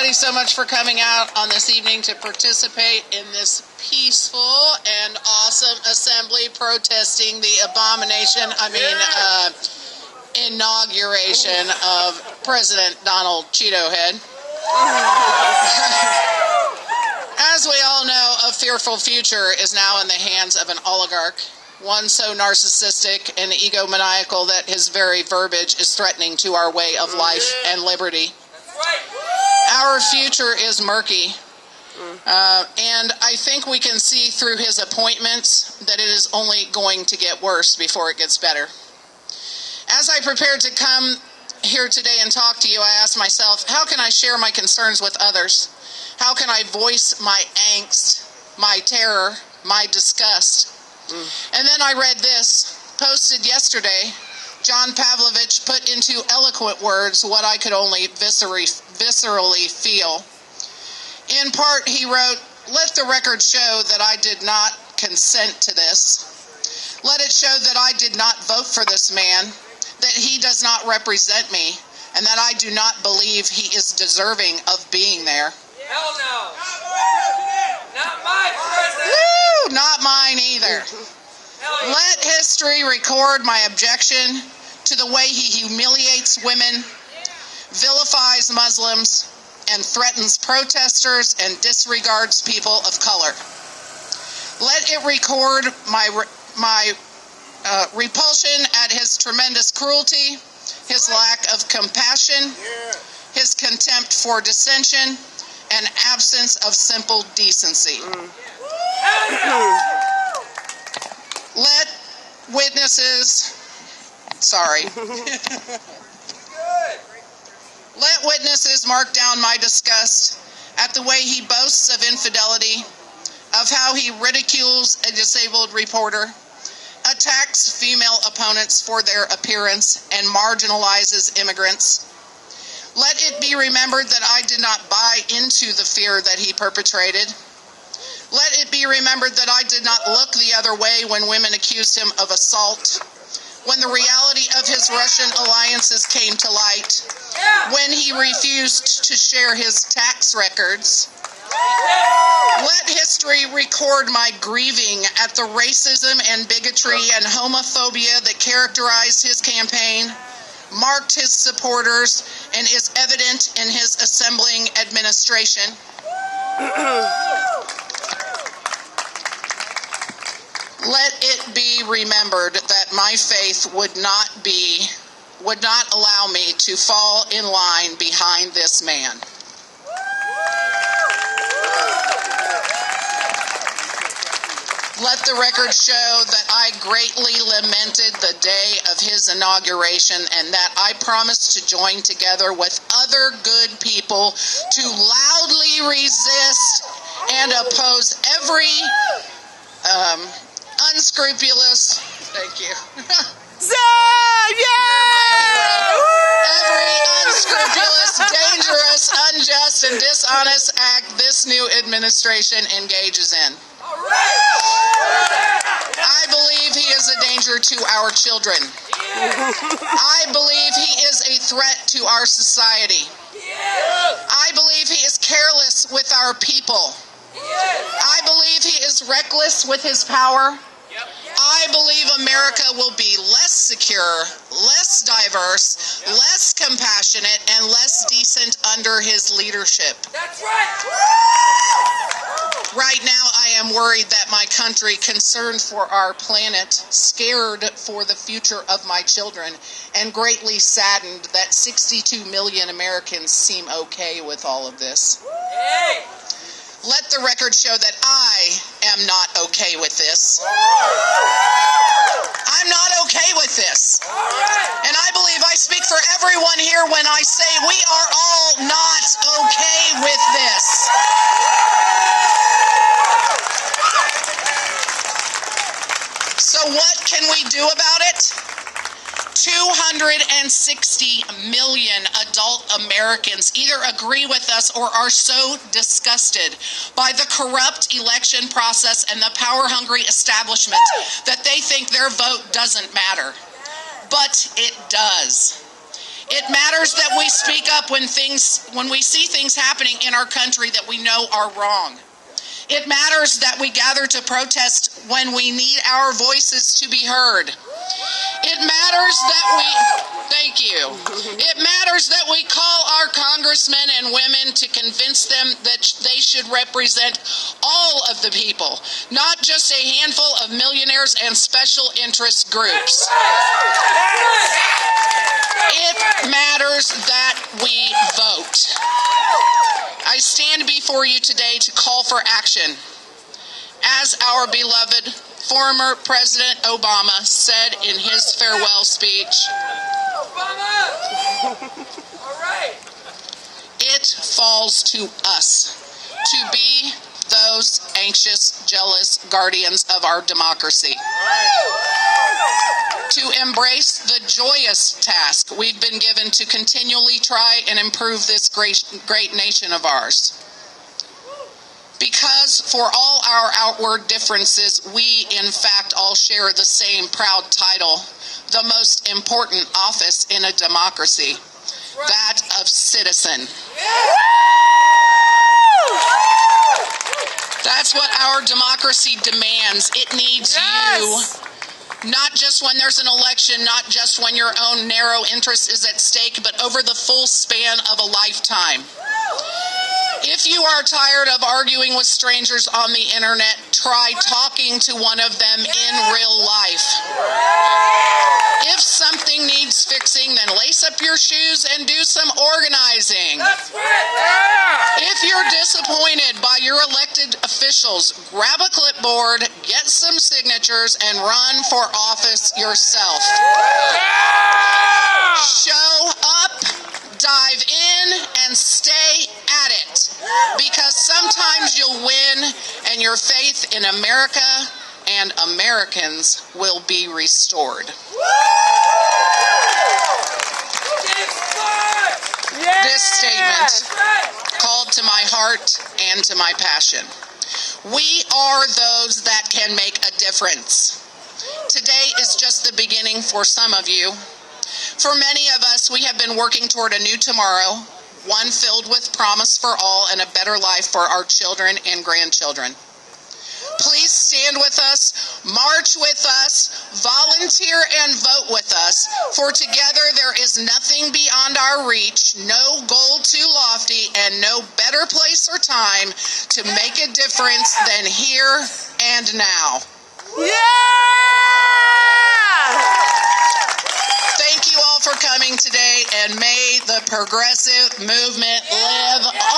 everybody so much for coming out on this evening to participate in this peaceful and awesome assembly protesting the inauguration of President Donald Cheeto Head. As we all know, a fearful future is now in the hands of an oligarch, one so narcissistic and egomaniacal that his very verbiage is threatening to our way of life and liberty. Our future is murky, and I think we can see through his appointments that it is only going to get worse before it gets better. As I prepared to come here today and talk to you, I asked myself, how can I share my concerns with others? How can I voice my angst, my terror, my disgust? And then I read this, posted yesterday. John Pavlovich put into eloquent words what I could only viscerally feel. In part, he wrote, "Let the record show that I did not consent to this. Let it show that I did not vote for this man, that he does not represent me, and that I do not believe he is deserving of being there." Hell no! Not my president! Woo! Not mine either. Let history record my objection to the way he humiliates women, vilifies Muslims, and threatens protesters and disregards people of color. Let it record my repulsion at his tremendous cruelty, his lack of compassion, his contempt for dissension, and absence of simple decency. Let witnesses Let witnesses mark down my disgust at the way he boasts of infidelity, of how he ridicules a disabled reporter, attacks female opponents for their appearance, and marginalizes immigrants. Let it be remembered that I did not buy into the fear that he perpetrated. Let it be remembered that I did not look the other way when women accused him of assault, when the reality of his Russian alliances came to light, when he refused to share his tax records. Let history record my grieving at the racism and bigotry and homophobia that characterized his campaign, marked his supporters, and is evident in his assembling administration. Let it be remembered that my faith would not allow me to fall in line behind this man. Let the record show that I greatly lamented the day of his inauguration and that I promised to join together with other good people to loudly resist and oppose every unscrupulous, thank you. Every unscrupulous, dangerous, unjust, and dishonest act this new administration engages in. I believe he is a danger to our children. I believe he is a threat to our society. I believe he is careless with our people. I believe he is reckless with his power. I believe America will be less secure, less diverse, less compassionate, and less decent under his leadership. That's right! Right now, I am worried that my country, concerned for our planet, scared for the future of my children, and greatly saddened that 62 million Americans seem okay with all of this. Hey! Let the record show that I am not okay with this. I'm not okay with this. And I believe I speak for everyone here when I say we are all not okay with this. So what can we do about it? 260 million adult Americans either agree with us or are so disgusted by the corrupt election process and the power-hungry establishment that they think their vote doesn't matter. But it does. It matters that we speak up when we see things happening in our country that we know are wrong. It matters that we gather to protest when we need our voices to be heard. It matters that we call our congressmen and women to convince them that they should represent all of the people, not just a handful of millionaires and special interest groups. It matters that we vote. I stand before you today to call for action. As our beloved former President Obama said in his farewell speech, it falls to us to be those anxious, jealous guardians of our democracy. To embrace the joyous task we've been given to continually try and improve this great nation of ours. Because for all our outward differences, we in fact all share the same proud title, the most important office in a democracy, that of citizen. That's what our democracy demands. It needs you. Not just when there's an election, not just when your own narrow interest is at stake, but over the full span of a lifetime. If you are tired of arguing with strangers on the internet, try talking to one of them in real life. If something needs fixing, then lace up your shoes and do some organizing. If you're disappointed by your elected officials, grab a clipboard, get some signatures, and run for office yourself. Show up, dive in, and stay at it. Because sometimes you'll win, and your faith in America and Americans will be restored. This statement called to my heart and to my passion. We are those that can make a difference. Today is just the beginning for some of you. For many of us, we have been working toward a new tomorrow, one filled with promise for all and a better life for our children and grandchildren. Please stand with us, march with us, volunteer and vote with us, for together there is nothing beyond our reach, no goal too lofty, and no better place or time to make a difference than here and now. Thank you all for coming today, and may the progressive movement live on.